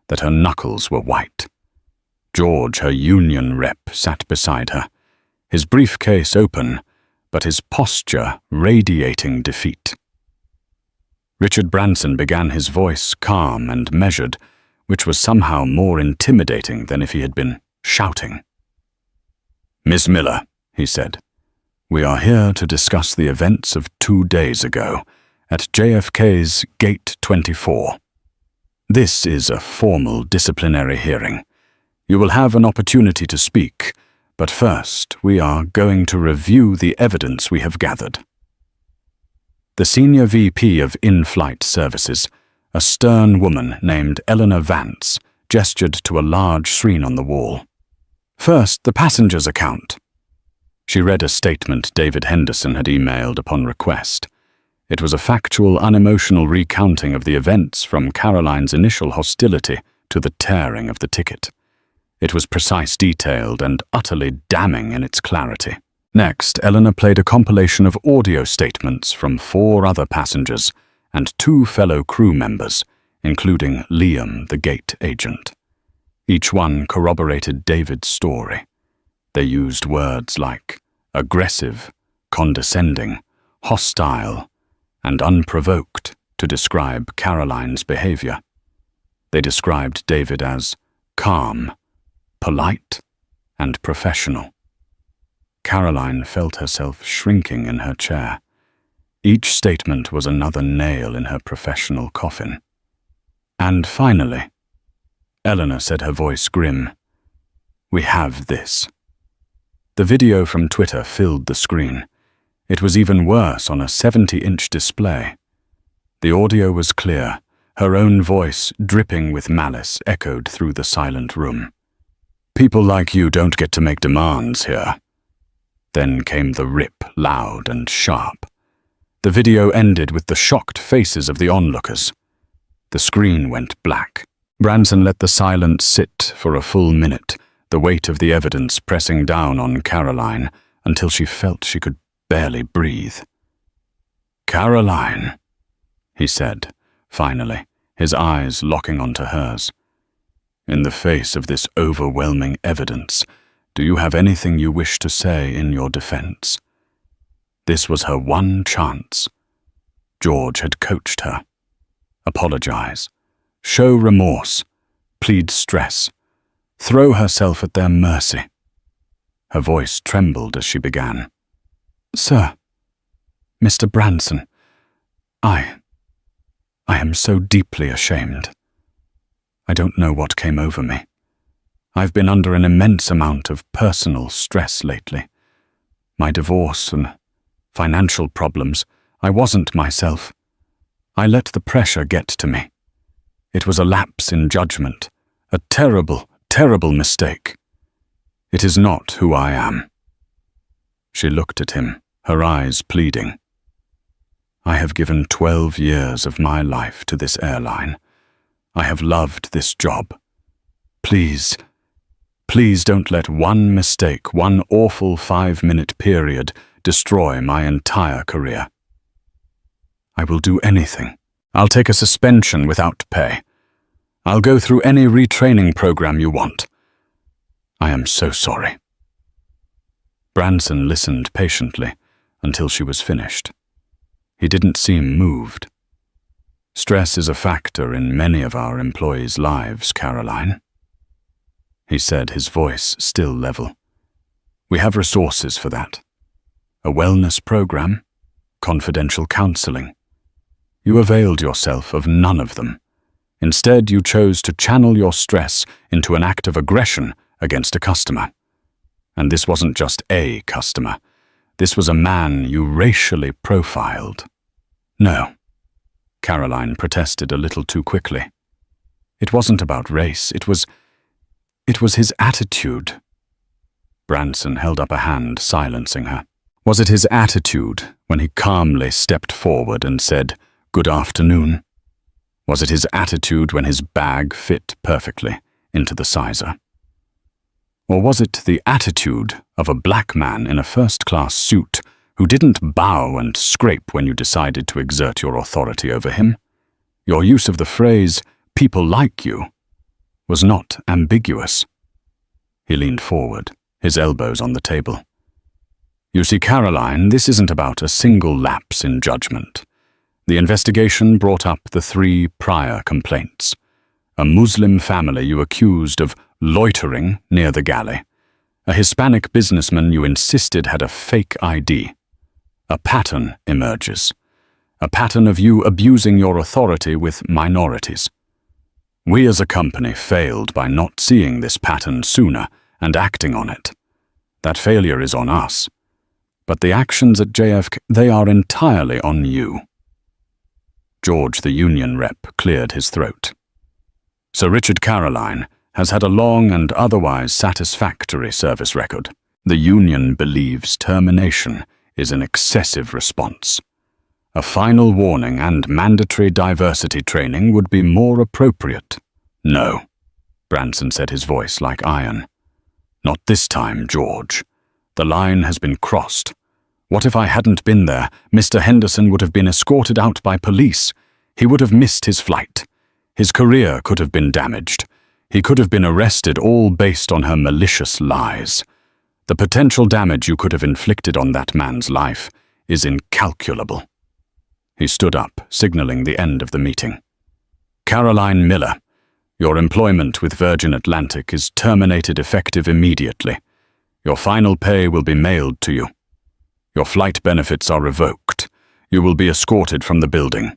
that her knuckles were white. George, her union rep, sat beside her, his briefcase open, but his posture radiating defeat. Richard Branson began, his voice calm and measured, which was somehow more intimidating than if he had been shouting. "Miss Miller," he said, "we are here to discuss the events of 2 days ago at JFK's Gate 24. This is a formal disciplinary hearing. You will have an opportunity to speak, But first, we are going to review the evidence we have gathered. The Senior VP of In-Flight Services, a stern woman named Eleanor Vance, gestured to a large screen on the wall. First, the passenger's account. She read a statement David Henderson had emailed upon request. It was a factual, unemotional recounting of the events from Caroline's initial hostility to the tearing of the ticket. It was precise, detailed, and utterly damning in its clarity. Next, Eleanor played a compilation of audio statements from 4 other passengers and 2 fellow crew members, including Liam, the gate agent. Each one corroborated David's story. They used words like aggressive, condescending, hostile, and unprovoked to describe Caroline's behavior. They described David as calm, polite, and professional. Caroline felt herself shrinking in her chair. Each statement was another nail in her professional coffin. And finally, Eleanor said, her voice grim, "We have this." The video from Twitter filled the screen. It was even worse on a 70-inch display. The audio was clear. Her own voice, dripping with malice, echoed through the silent room. "People like you don't get to make demands here." Then came the rip, loud and sharp. The video ended with the shocked faces of the onlookers. The screen went black. Branson let the silence sit for a full minute, the weight of the evidence pressing down on Caroline until she felt she could barely breathe. "Caroline," he said, finally, his eyes locking onto hers. "In the face of this overwhelming evidence, do you have anything you wish to say in your defense?" This was her one chance. George had coached her. Apologize. Show remorse. Plead stress. Throw herself at their mercy. Her voice trembled as she began. "Sir, Mr. Branson, I am so deeply ashamed. I don't know what came over me. I've been under an immense amount of personal stress lately. My divorce and financial problems. I wasn't myself. I let the pressure get to me. It was a lapse in judgment, a terrible, terrible mistake. It is not who I am." She looked at him, her eyes pleading. "I have given 12 years of my life to this airline. I have loved this job. Please, please don't let one mistake, one awful 5-minute period destroy my entire career. I will do anything. I'll take a suspension without pay. I'll go through any retraining program you want. I am so sorry." Branson listened patiently until she was finished. He didn't seem moved. "Stress is a factor in many of our employees' lives, Caroline," he said, his voice still level. "We have resources for that. A wellness program, confidential counseling. You availed yourself of none of them. Instead, you chose to channel your stress into an act of aggression against a customer. And this wasn't just a customer. This was a man you racially profiled." "No," Caroline protested a little too quickly. "It wasn't about race. It was his attitude." Branson held up a hand, silencing her. Was it his attitude when he calmly stepped forward and said, "Good afternoon"? Was it his attitude when his bag fit perfectly into the sizer? Or was it the attitude of a black man in a first-class suit who didn't bow and scrape when you decided to exert your authority over him? Your use of the phrase, "people like you," was not ambiguous. He leaned forward, his elbows on the table. "You see, Caroline, this isn't about a single lapse in judgment. The investigation brought up the 3 prior complaints. A Muslim family you accused of loitering near the galley. A Hispanic businessman you insisted had a fake ID. A pattern emerges. A pattern of you abusing your authority with minorities. We as a company failed by not seeing this pattern sooner and acting on it. That failure is on us. But the actions at JFK, they are entirely on you." George, the union rep, cleared his throat. "Sir Richard Caroline has had a long and otherwise satisfactory service record. The union believes termination is an excessive response. A final warning and mandatory diversity training would be more appropriate." "No," Branson said, his voice like iron. "Not this time, George. The line has been crossed. What if I hadn't been there? Mr. Henderson would have been escorted out by police. He would have missed his flight. His career could have been damaged. He could have been arrested, all based on her malicious lies. The potential damage you could have inflicted on that man's life is incalculable." He stood up, signaling the end of the meeting. "Caroline Miller, your employment with Virgin Atlantic is terminated effective immediately. Your final pay will be mailed to you. Your flight benefits are revoked. You will be escorted from the building."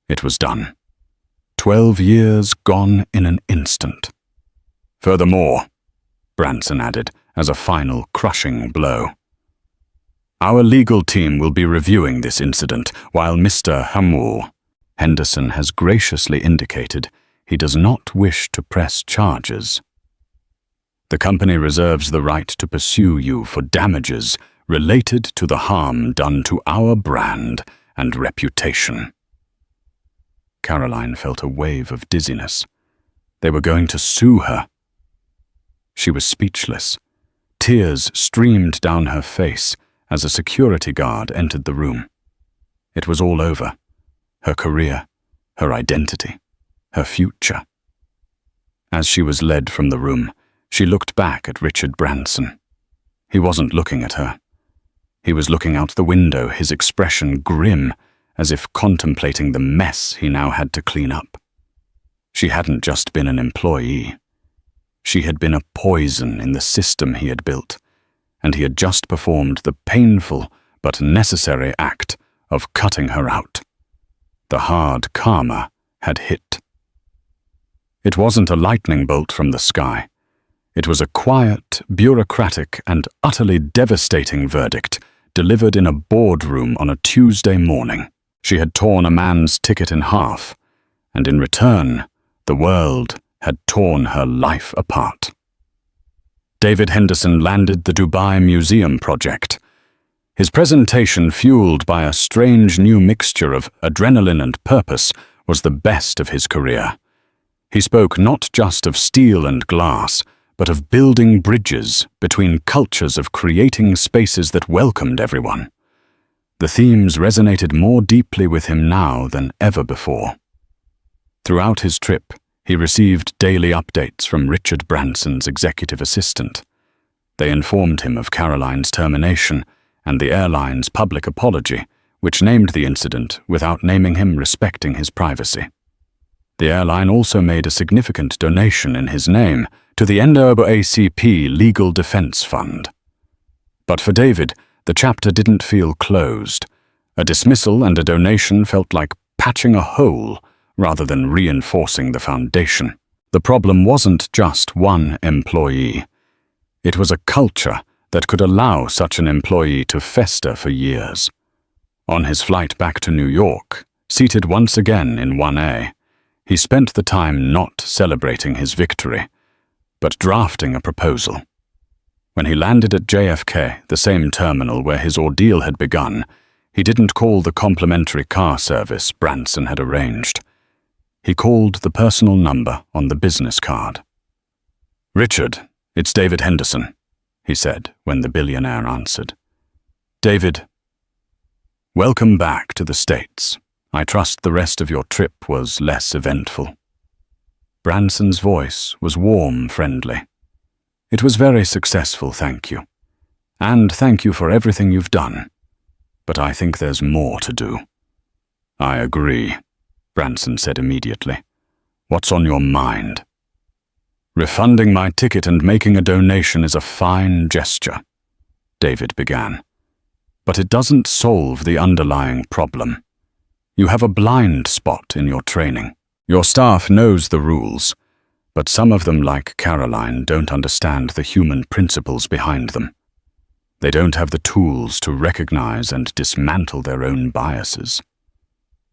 It was done. 12 years gone in an instant. "Furthermore," Branson added, as a final crushing blow, "our legal team will be reviewing this incident while Mr. Henderson has graciously indicated he does not wish to press charges. The company reserves the right to pursue you for damages related to the harm done to our brand and reputation." Caroline felt a wave of dizziness. They were going to sue her. She was speechless. Tears streamed down her face as a security guard entered the room. It was all over. Her career, her identity, her future. As she was led from the room, she looked back at Richard Branson. He wasn't looking at her. He was looking out the window, his expression grim, as if contemplating the mess he now had to clean up. She hadn't just been an employee. She had been a poison in the system he had built, and he had just performed the painful but necessary act of cutting her out. The hard karma had hit. It wasn't a lightning bolt from the sky. It was a quiet, bureaucratic, and utterly devastating verdict delivered in a boardroom on a Tuesday morning. She had torn a man's ticket in half, and in return, the world had torn her life apart. David Henderson landed the Dubai Museum project. His presentation, fueled by a strange new mixture of adrenaline and purpose, was the best of his career. He spoke not just of steel and glass, but of building bridges between cultures, of creating spaces that welcomed everyone. The themes resonated more deeply with him now than ever before. Throughout his trip, he received daily updates from Richard Branson's executive assistant. They informed him of Caroline's termination and the airline's public apology, which named the incident without naming him, respecting his privacy. The airline also made a significant donation in his name to the NAACP Legal Defense Fund. But for David, the chapter didn't feel closed. A dismissal and a donation felt like patching a hole rather than reinforcing the foundation. The problem wasn't just one employee. It was a culture that could allow such an employee to fester for years. On his flight back to New York, seated once again in 1A, he spent the time not celebrating his victory, but drafting a proposal. When he landed at JFK, the same terminal where his ordeal had begun, he didn't call the complimentary car service Branson had arranged. He called the personal number on the business card. "Richard, it's David Henderson," he said when the billionaire answered. "David, welcome back to the States. I trust the rest of your trip was less eventful." Branson's voice was warm, friendly. "It was very successful, thank you. And thank you for everything you've done. But I think there's more to do." "I agree," Branson said immediately. "What's on your mind?" "Refunding my ticket and making a donation is a fine gesture," David began. "But it doesn't solve the underlying problem. You have a blind spot in your training. Your staff knows the rules, But some of them, like Caroline, don't understand the human principles behind them. They don't have the tools to recognize and dismantle their own biases.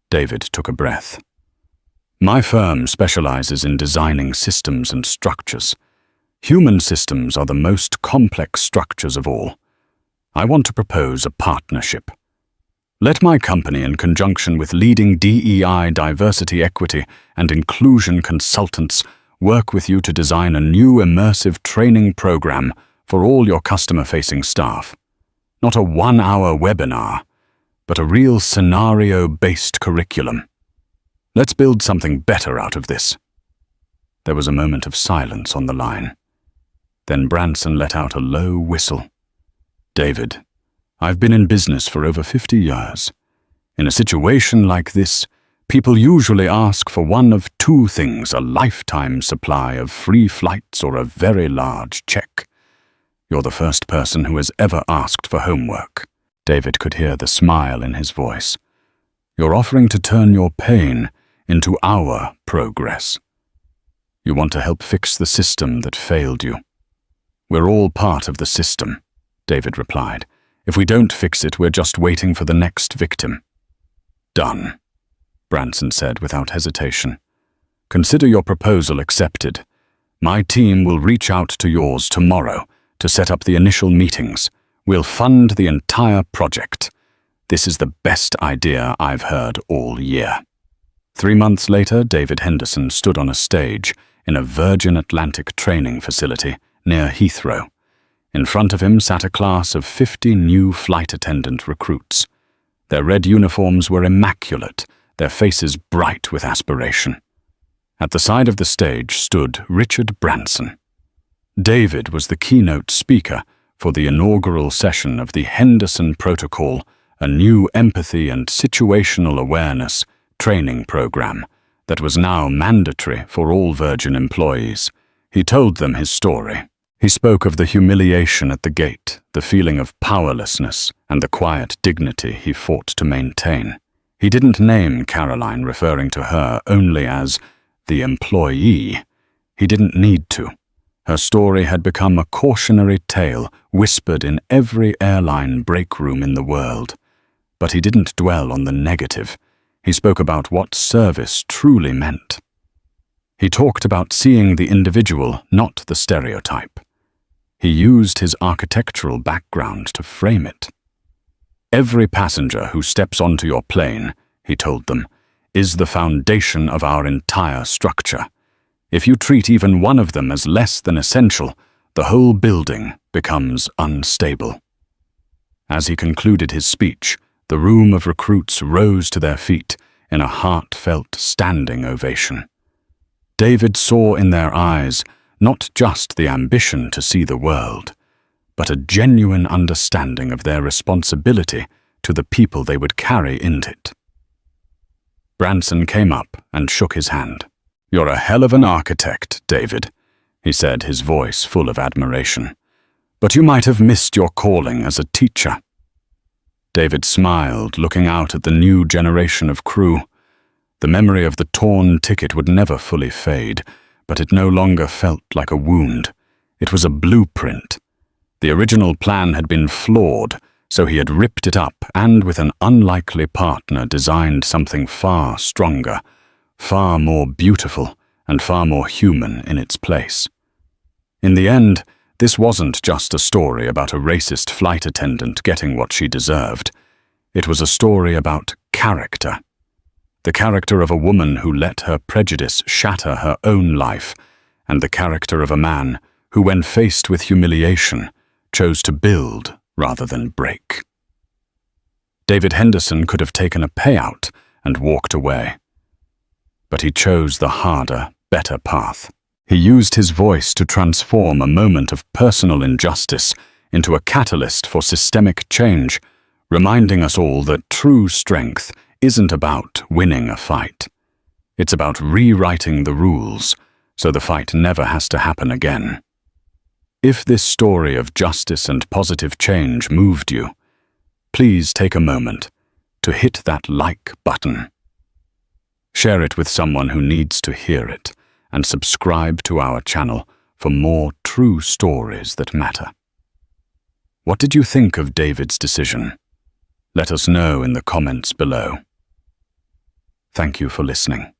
David took a breath. My firm specializes in designing systems and structures. Human systems are the most complex structures of all. I want to propose a partnership. Let my company, in conjunction with leading DEI, diversity, equity, and inclusion consultants, work with you to design a new immersive training program for all your customer-facing staff. Not a one-hour webinar, but a real scenario-based curriculum. Let's build something better out of this. There was a moment of silence on the line. Then Branson let out a low whistle. David, I've been in business for over 50 years. In a situation like this, people usually ask for one of two things: a lifetime supply of free flights or a very large check. You're the first person who has ever asked for homework. David could hear the smile in his voice. You're offering to turn your pain into our progress. You want to help fix the system that failed you. We're all part of the system, David replied. If we don't fix it, we're just waiting for the next victim. Done, Branson said without hesitation. Consider your proposal accepted. My team will reach out to yours tomorrow to set up the initial meetings. We'll fund the entire project. This is the best idea I've heard all year. 3 months later, David Henderson stood on a stage in a Virgin Atlantic training facility near Heathrow. In front of him sat a class of 50 new flight attendant recruits. Their red uniforms were immaculate, their faces bright with aspiration. At the side of the stage stood Richard Branson. David was the keynote speaker for the inaugural session of the Henderson Protocol, a new empathy and situational awareness training program that was now mandatory for all Virgin employees. He told them his story. He spoke of the humiliation at the gate, the feeling of powerlessness, and the quiet dignity he fought to maintain. He didn't name Caroline, referring to her only as the employee. He didn't need to. Her story had become a cautionary tale whispered in every airline break room in the world. But he didn't dwell on the negative. He spoke about what service truly meant. He talked about seeing the individual, not the stereotype. He used his architectural background to frame it. Every passenger who steps onto your plane, he told them, is the foundation of our entire structure. If you treat even one of them as less than essential, the whole building becomes unstable. As he concluded his speech, the room of recruits rose to their feet in a heartfelt standing ovation. David saw in their eyes not just the ambition to see the world, but a genuine understanding of their responsibility to the people they would carry into it. Branson came up and shook his hand. You're a hell of an architect, David, he said, his voice full of admiration. But you might have missed your calling as a teacher. David smiled, looking out at the new generation of crew. The memory of the torn ticket would never fully fade, but it no longer felt like a wound. It was a blueprint. The original plan had been flawed, so he had ripped it up and, with an unlikely partner, designed something far stronger, far more beautiful, and far more human in its place. In the end, this wasn't just a story about a racist flight attendant getting what she deserved. It was a story about character. The character of a woman who let her prejudice shatter her own life, and the character of a man who, when faced with humiliation, chose to build rather than break. David Henderson could have taken a payout and walked away. But he chose the harder, better path. He used his voice to transform a moment of personal injustice into a catalyst for systemic change, reminding us all that true strength isn't about winning a fight. It's about rewriting the rules so the fight never has to happen again. If this story of justice and positive change moved you, please take a moment to hit that like button. Share it with someone who needs to hear it, and subscribe to our channel for more true stories that matter. What did you think of David's decision? Let us know in the comments below. Thank you for listening.